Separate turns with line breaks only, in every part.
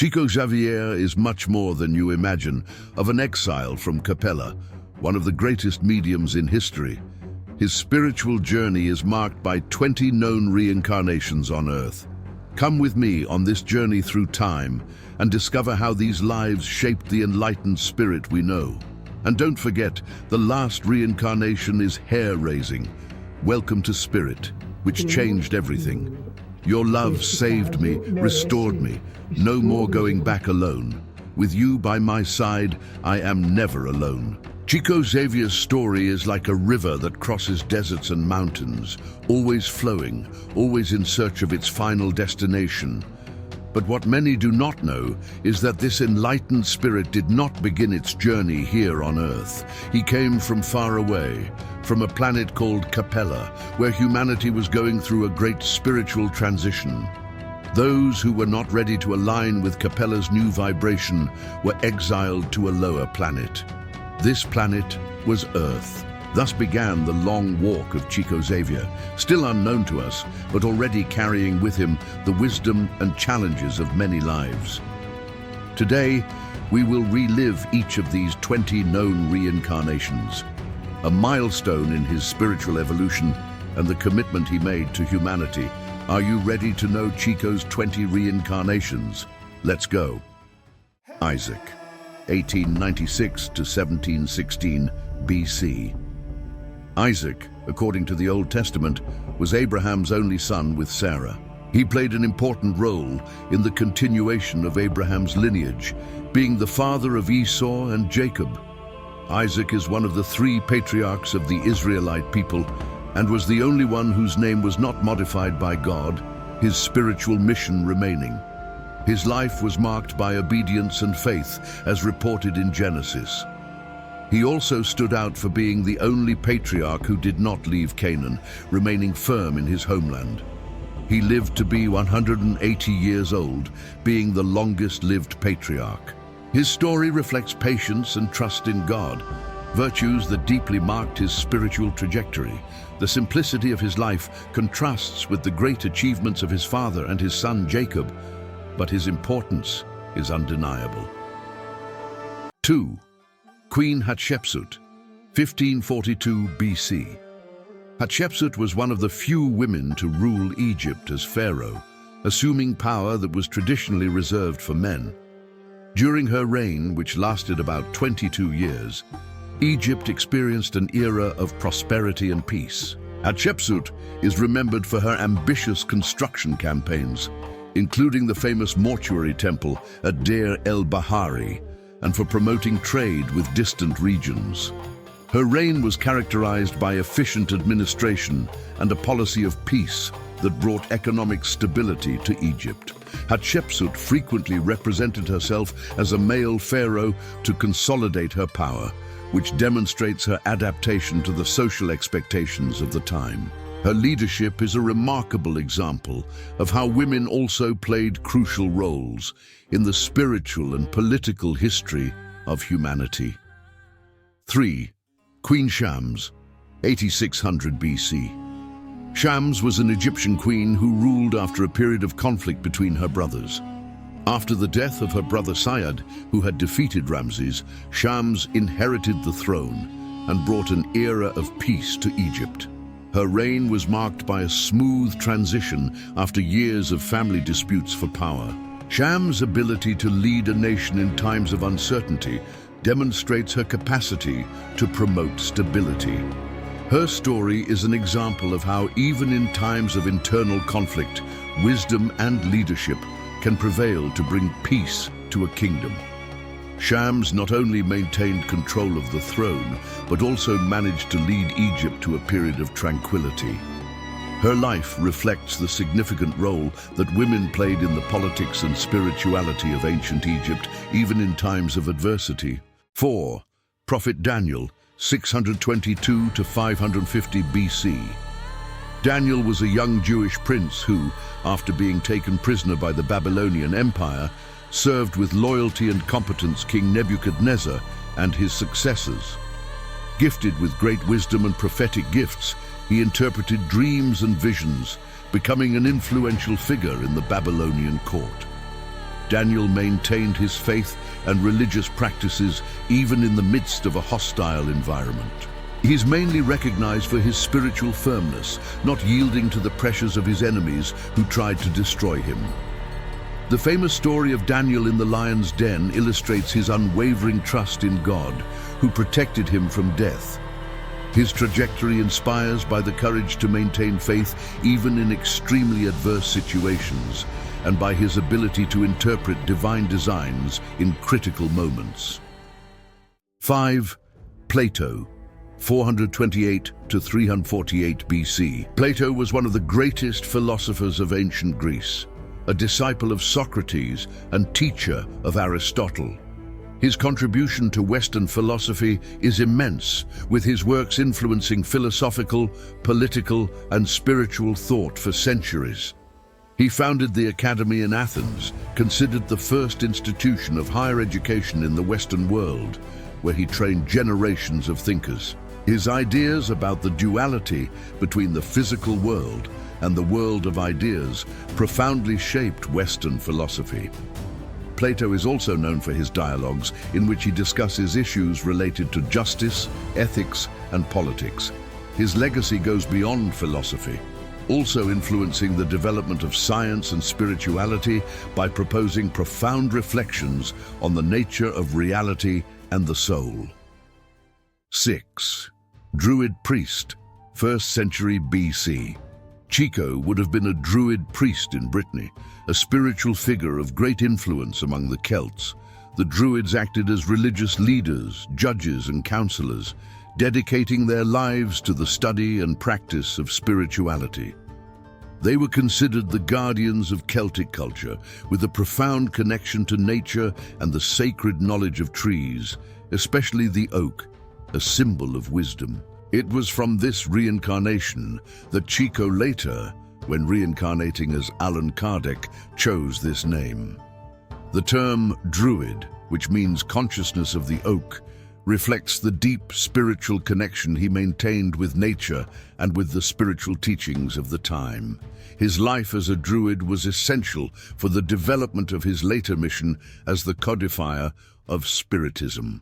Chico Xavier is much more than you imagine, of an exile from Capella, one of the greatest mediums in history. His spiritual journey is marked by 20 known reincarnations on Earth. Come with me on this journey through time and discover how these lives shaped the enlightened spirit we know. And don't forget, the last reincarnation is hair-raising. Welcome to Spirit, which changed everything. Your love saved me, restored me. No more going back alone. With you by my side, I am never alone. Chico Xavier's story is like a river that crosses deserts and mountains, always flowing, always in search of its final destination. But what many do not know is that this enlightened spirit did not begin its journey here on Earth. He came from far away, from a planet called Capella, where humanity was going through a great spiritual transition. Those who were not ready to align with Capella's new vibration were exiled to a lower planet. This planet was Earth. Thus began the long walk of Chico Xavier, still unknown to us, but already carrying with him the wisdom and challenges of many lives. Today, we will relive each of these 20 known reincarnations, a milestone in his spiritual evolution and the commitment he made to humanity. Are you ready to know Chico's 20 reincarnations? Let's go. Isaac, 1896 to 1716 BC. Isaac, according to the Old Testament, was Abraham's only son with Sarah. He played an important role in the continuation of Abraham's lineage, being the father of Esau and Jacob. Isaac is one of the 3 patriarchs of the Israelite people and was the only one whose name was not modified by God, his spiritual mission remaining. His life was marked by obedience and faith, as reported in Genesis. He also stood out for being the only patriarch who did not leave Canaan, remaining firm in his homeland. He lived to be 180 years old, being the longest-lived patriarch. His story reflects patience and trust in God, virtues that deeply marked his spiritual trajectory. The simplicity of his life contrasts with the great achievements of his father and his son Jacob, but his importance is undeniable. 2. Queen Hatshepsut, 1542 BC. Hatshepsut was one of the few women to rule Egypt as pharaoh, assuming power that was traditionally reserved for men. During her reign, which lasted about 22 years, Egypt experienced an era of prosperity and peace. Hatshepsut is remembered for her ambitious construction campaigns, including the famous mortuary temple at Deir el-Bahari, and for promoting trade with distant regions. Her reign was characterized by efficient administration and a policy of peace that brought economic stability to Egypt. Hatshepsut frequently represented herself as a male pharaoh to consolidate her power, which demonstrates her adaptation to the social expectations of the time. Her leadership is a remarkable example of how women also played crucial roles in the spiritual and political history of humanity. 3. Queen Shams, 8600 BC. Shams was an Egyptian queen who ruled after a period of conflict between her brothers. After the death of her brother Syed, who had defeated Ramses, Shams inherited the throne and brought an era of peace to Egypt. Her reign was marked by a smooth transition after years of family disputes for power. Shams' ability to lead a nation in times of uncertainty demonstrates her capacity to promote stability. Her story is an example of how, even in times of internal conflict, wisdom and leadership can prevail to bring peace to a kingdom. Shams not only maintained control of the throne, but also managed to lead Egypt to a period of tranquility. Her life reflects the significant role that women played in the politics and spirituality of ancient Egypt, even in times of adversity. 4. Prophet Daniel, 622 to 550 BC. Daniel was a young Jewish prince who, after being taken prisoner by the Babylonian Empire, served with loyalty and competence King Nebuchadnezzar and his successors. Gifted with great wisdom and prophetic gifts, he interpreted dreams and visions, becoming an influential figure in the Babylonian court. Daniel maintained his faith and religious practices even in the midst of a hostile environment. He's mainly recognized for his spiritual firmness, not yielding to the pressures of his enemies who tried to destroy him. The famous story of Daniel in the lion's den illustrates his unwavering trust in God, who protected him from death. His trajectory inspires by the courage to maintain faith even in extremely adverse situations, and by his ability to interpret divine designs in critical moments. 5. Plato, 428 to 348 BC. Plato was one of the greatest philosophers of ancient Greece, a disciple of Socrates and teacher of Aristotle. His contribution to Western philosophy is immense, with his works influencing philosophical, political, and spiritual thought for centuries. He founded the Academy in Athens, considered the first institution of higher education in the Western world, where he trained generations of thinkers. His ideas about the duality between the physical world and the world of ideas profoundly shaped Western philosophy. Plato is also known for his dialogues in which he discusses issues related to justice, ethics, and politics. His legacy goes beyond philosophy, also influencing the development of science and spirituality by proposing profound reflections on the nature of reality and the soul. 6. Druid priest, 1st century BC. Chico would have been a Druid priest in Brittany, a spiritual figure of great influence among the Celts. The Druids acted as religious leaders, judges, and counselors, dedicating their lives to the study and practice of spirituality. They were considered the guardians of Celtic culture, with a profound connection to nature and the sacred knowledge of trees, especially the oak, a symbol of wisdom. It was from this reincarnation that Chico later, when reincarnating as Allan Kardec, chose this name. The term Druid, which means consciousness of the oak, reflects the deep spiritual connection he maintained with nature and with the spiritual teachings of the time. His life as a Druid was essential for the development of his later mission as the codifier of Spiritism.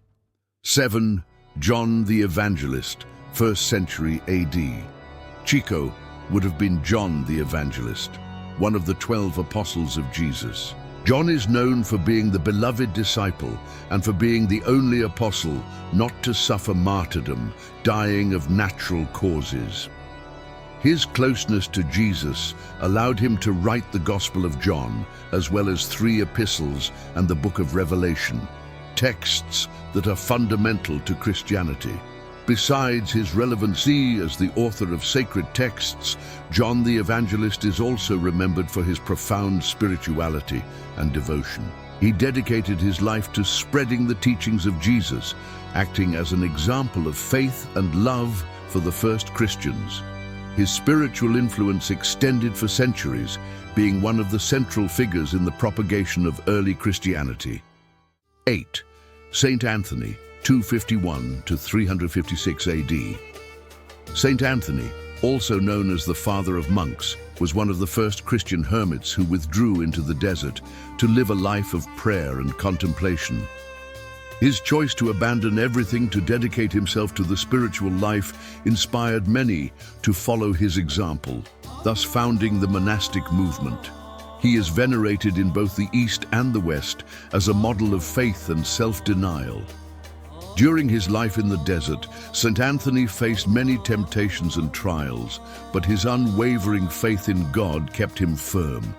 7. John the Evangelist, 1st century AD. Chico would have been John the Evangelist, one of the 12 apostles of Jesus. John is known for being the beloved disciple and for being the only apostle not to suffer martyrdom, dying of natural causes. His closeness to Jesus allowed him to write the Gospel of John, as well as 3 epistles and the Book of Revelation, texts that are fundamental to Christianity. Besides his relevancy as the author of sacred texts, John the Evangelist is also remembered for his profound spirituality and devotion. He dedicated his life to spreading the teachings of Jesus, acting as an example of faith and love for the first Christians. His spiritual influence extended for centuries, being one of the central figures in the propagation of early Christianity. 8. Saint Anthony, 251 to 356 AD. Saint Anthony, also known as the Father of Monks, was one of the first Christian hermits who withdrew into the desert to live a life of prayer and contemplation. His choice to abandon everything to dedicate himself to the spiritual life inspired many to follow his example, thus founding the monastic movement. He is venerated in both the East and the West as a model of faith and self-denial. During his life in the desert, St. Anthony faced many temptations and trials, but his unwavering faith in God kept him firm.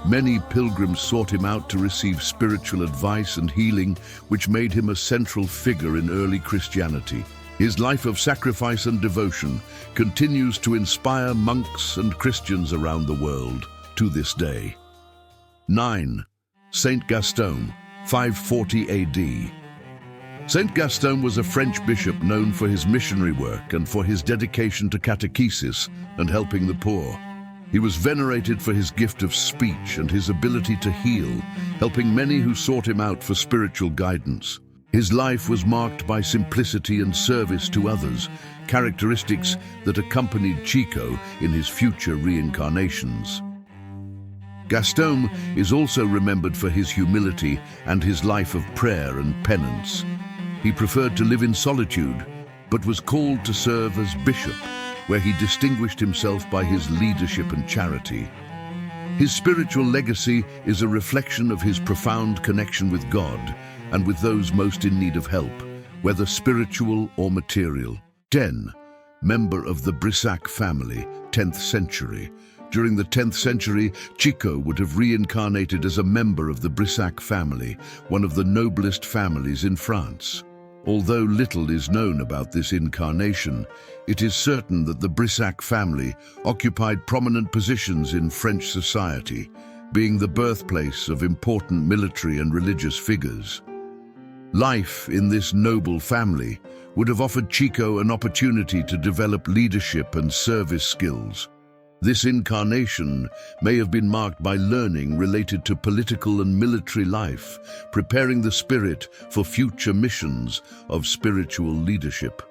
Many pilgrims sought him out to receive spiritual advice and healing, which made him a central figure in early Christianity. His life of sacrifice and devotion continues to inspire monks and Christians around the world to this day. 9. Saint Gaston, 540 AD. Saint Gaston was a French bishop known for his missionary work and for his dedication to catechesis and helping the poor. He was venerated for his gift of speech and his ability to heal, helping many who sought him out for spiritual guidance. His life was marked by simplicity and service to others, characteristics that accompanied Chico in his future reincarnations. Gaston is also remembered for his humility and his life of prayer and penance. He preferred to live in solitude, but was called to serve as bishop, where he distinguished himself by his leadership and charity. His spiritual legacy is a reflection of his profound connection with God and with those most in need of help, whether spiritual or material. 10. Member of the Brissac family, 10th century. During the 10th century, Chico would have reincarnated as a member of the Brissac family, one of the noblest families in France. Although little is known about this incarnation, it is certain that the Brissac family occupied prominent positions in French society, being the birthplace of important military and religious figures. Life in this noble family would have offered Chico an opportunity to develop leadership and service skills. This incarnation may have been marked by learning related to political and military life, preparing the spirit for future missions of spiritual leadership.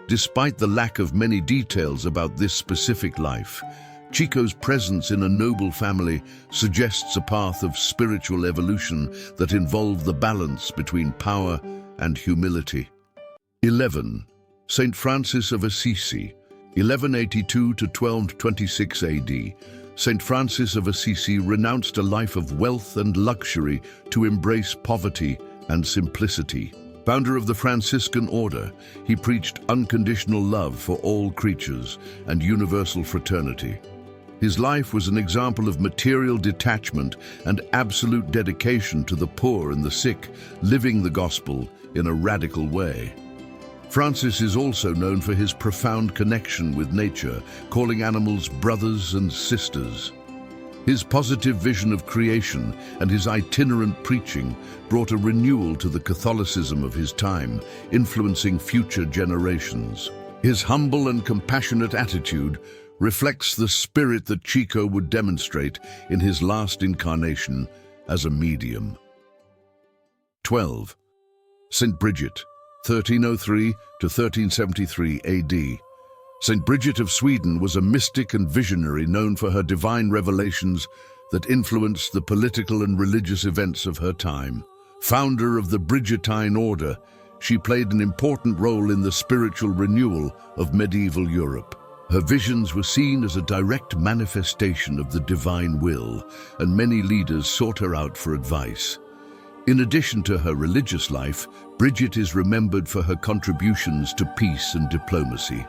Despite the lack of many details about this specific life, Chico's presence in a noble family suggests a path of spiritual evolution that involved the balance between power and humility. 11. Saint Francis of Assisi, 1182 to 1226 AD. Saint Francis of Assisi renounced a life of wealth and luxury to embrace poverty and simplicity. Founder of the Franciscan order, he preached unconditional love for all creatures and universal fraternity. His life was an example of material detachment and absolute dedication to the poor and the sick, living the gospel in a radical way. Francis is also known for his profound connection with nature, calling animals brothers and sisters. His positive vision of creation and his itinerant preaching brought a renewal to the Catholicism of his time, influencing future generations. His humble and compassionate attitude reflects the spirit that Chico would demonstrate in his last incarnation as a medium. 12. Saint Bridget, 1303 to 1373 AD. Saint Bridget of Sweden was a mystic and visionary known for her divine revelations that influenced the political and religious events of her time. Founder of the Bridgetine order, she played an important role in the spiritual renewal of medieval Europe. Her visions were seen as a direct manifestation of the divine will, and many leaders sought her out for advice. In addition to her religious life, Bridget is remembered for her contributions to peace and diplomacy.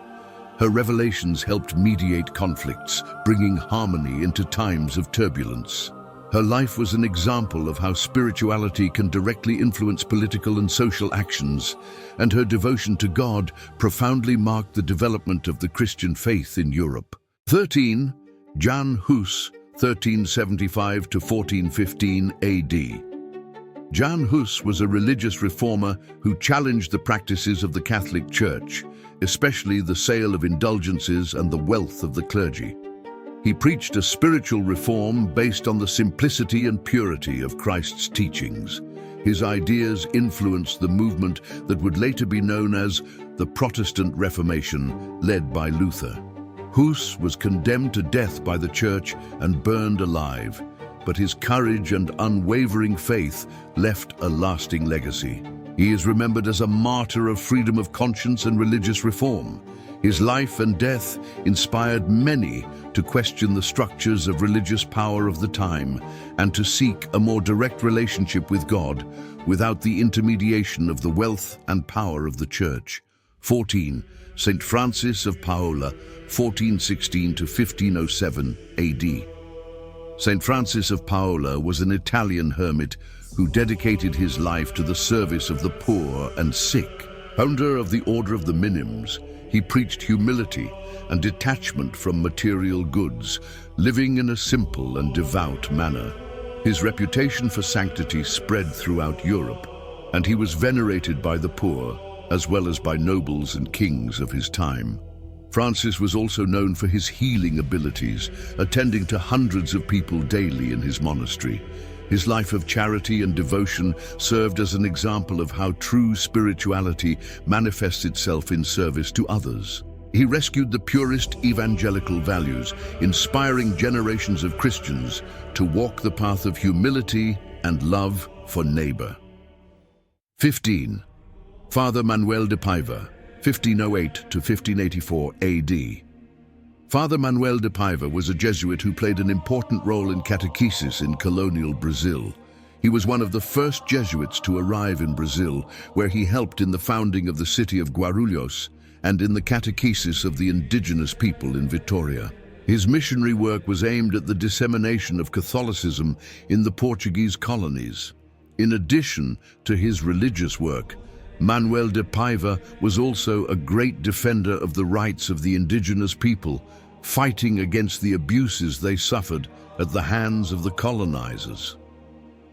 Her revelations helped mediate conflicts, bringing harmony into times of turbulence. Her life was an example of how spirituality can directly influence political and social actions, and her devotion to God profoundly marked the development of the Christian faith in Europe. 13. Jan Hus, 1375 to 1415 AD. Jan Hus was a religious reformer who challenged the practices of the Catholic Church, especially the sale of indulgences and the wealth of the clergy. He preached a spiritual reform based on the simplicity and purity of Christ's teachings. His ideas influenced the movement that would later be known as the Protestant Reformation, led by Luther. Hus was condemned to death by the Church and burned alive, but his courage and unwavering faith left a lasting legacy. He is remembered as a martyr of freedom of conscience and religious reform. His life and death inspired many to question the structures of religious power of the time and to seek a more direct relationship with God without the intermediation of the wealth and power of the Church. 14. Saint Francis of Paola, 1416 to 1507 AD. Saint Francis of Paola was an Italian hermit who dedicated his life to the service of the poor and sick. Founder of the Order of the Minims, he preached humility and detachment from material goods, living in a simple and devout manner. His reputation for sanctity spread throughout Europe, and he was venerated by the poor as well as by nobles and kings of his time. Francis was also known for his healing abilities, attending to hundreds of people daily in his monastery. His life of charity and devotion served as an example of how true spirituality manifests itself in service to others. He rescued the purest evangelical values, inspiring generations of Christians to walk the path of humility and love for neighbor. 15. Father Manuel de Paiva, 1508 to 1584 AD. Father Manuel de Paiva was a Jesuit who played an important role in catechesis in colonial Brazil. He was one of the first Jesuits to arrive in Brazil, where he helped in the founding of the city of Guarulhos and in the catechesis of the indigenous people in Vitória. His missionary work was aimed at the dissemination of Catholicism in the Portuguese colonies. In addition to his religious work, Manuel de Paiva was also a great defender of the rights of the indigenous people, fighting against the abuses they suffered at the hands of the colonizers.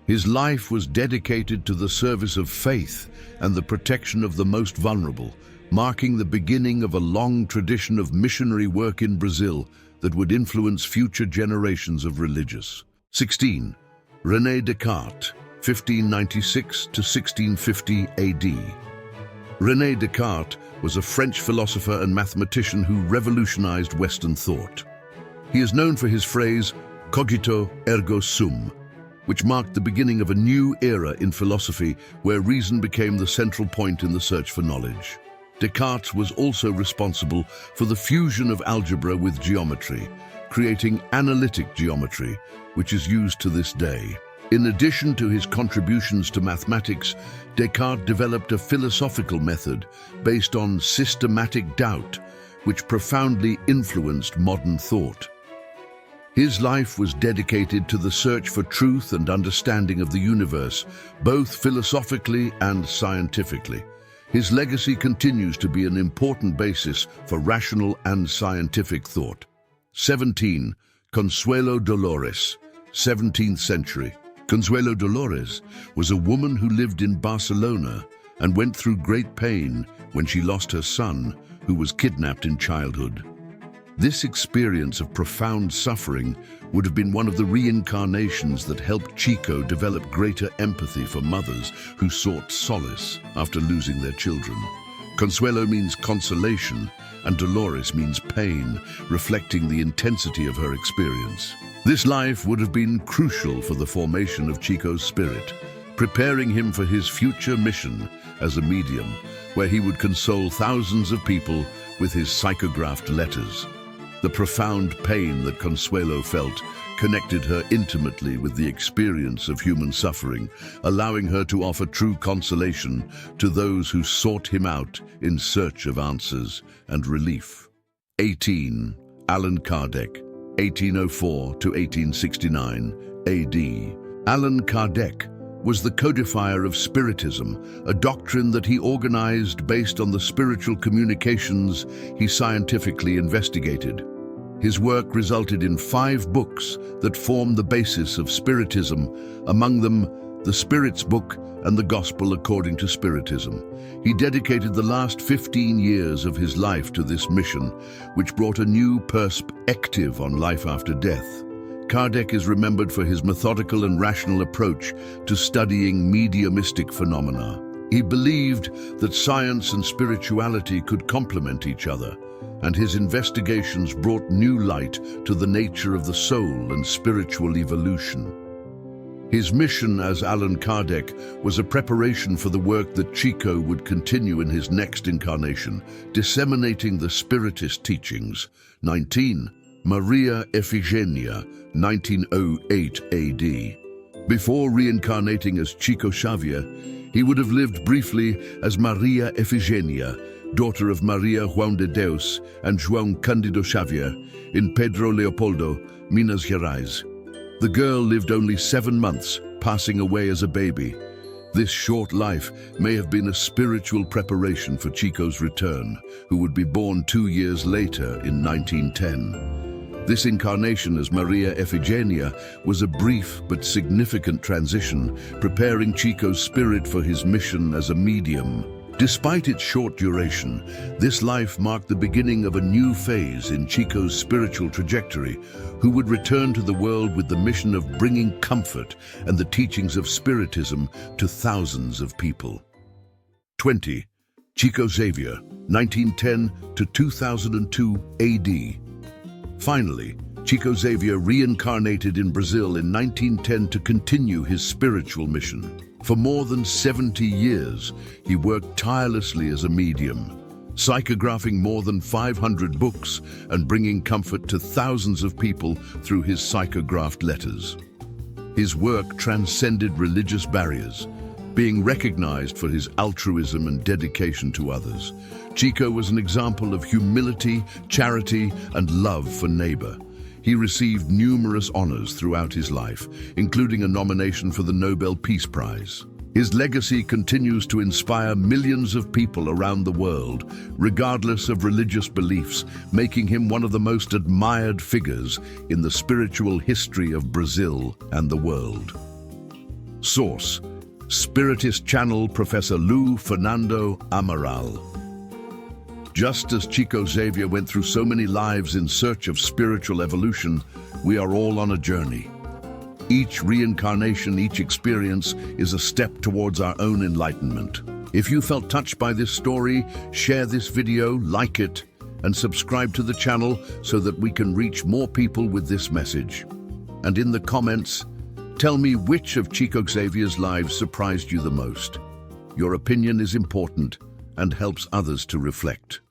His life was dedicated to the service of faith and the protection of the most vulnerable, marking the beginning of a long tradition of missionary work in Brazil that would influence future generations of religious. 16. René Descartes, 1596 to 1650 AD. René Descartes was a French philosopher and mathematician who revolutionized Western thought. He is known for his phrase, cogito ergo sum, which marked the beginning of a new era in philosophy where reason became the central point in the search for knowledge. Descartes was also responsible for the fusion of algebra with geometry, creating analytic geometry, which is used to this day. In addition to his contributions to mathematics, Descartes developed a philosophical method based on systematic doubt, which profoundly influenced modern thought. His life was dedicated to the search for truth and understanding of the universe, both philosophically and scientifically. His legacy continues to be an important basis for rational and scientific thought. 17. Consuelo Dolores, 17th century. Consuelo Dolores was a woman who lived in Barcelona and went through great pain when she lost her son, who was kidnapped in childhood. This experience of profound suffering would have been one of the reincarnations that helped Chico develop greater empathy for mothers who sought solace after losing their children. Consuelo means consolation, and Dolores means pain, reflecting the intensity of her experience. This life would have been crucial for the formation of Chico's spirit, preparing him for his future mission as a medium, where he would console thousands of people with his psychographed letters. The profound pain that Consuelo felt connected her intimately with the experience of human suffering, allowing her to offer true consolation to those who sought him out in search of answers and relief. 18. Allan Kardec, 1804 to 1869 AD. Allan Kardec was the codifier of Spiritism, a doctrine that he organized based on the spiritual communications he scientifically investigated. His work resulted in 5 books that form the basis of Spiritism, among them the Spirit's Book and the Gospel According to Spiritism. He dedicated the last 15 years of his life to this mission, which brought a new perspective on life after death. Kardec is remembered for his methodical and rational approach to studying mediumistic phenomena. He believed that science and spirituality could complement each other, and his investigations brought new light to the nature of the soul and spiritual evolution. His mission as Allan Kardec was a preparation for the work that Chico would continue in his next incarnation, disseminating the Spiritist teachings. 19. Maria Efigenia, 1908 AD. Before reincarnating as Chico Xavier, he would have lived briefly as Maria Efigenia, daughter of Maria João de Deus and João Cândido Xavier, in Pedro Leopoldo, Minas Gerais. The girl lived only 7 months, passing away as a baby. This short life may have been a spiritual preparation for Chico's return, who would be born 2 years later in 1910. This incarnation as Maria Efigenia was a brief but significant transition, preparing Chico's spirit for his mission as a medium. Despite its short duration, this life marked the beginning of a new phase in Chico's spiritual trajectory, who would return to the world with the mission of bringing comfort and the teachings of Spiritism to thousands of people. 20. Chico Xavier, 1910 to 2002 AD. Finally, Chico Xavier reincarnated in Brazil in 1910 to continue his spiritual mission. For more than 70 years, he worked tirelessly as a medium, psychographing more than 500 books and bringing comfort to thousands of people through his psychographed letters. His work transcended religious barriers, being recognized for his altruism and dedication to others. Chico was an example of humility, charity, and love for neighbor. He received numerous honors throughout his life, including a nomination for the Nobel Peace Prize. His legacy continues to inspire millions of people around the world, regardless of religious beliefs, making him one of the most admired figures in the spiritual history of Brazil and the world. Source: Spiritist channel Professor Lu Fernando Amaral. Just as Chico Xavier went through so many lives in search of spiritual evolution, we are all on a journey. Each reincarnation, each experience is a step towards our own enlightenment. If you felt touched by this story, share this video, like it, and subscribe to the channel so that we can reach more people with this message. And in the comments, tell me which of Chico Xavier's lives surprised you the most. Your opinion is important and helps others to reflect.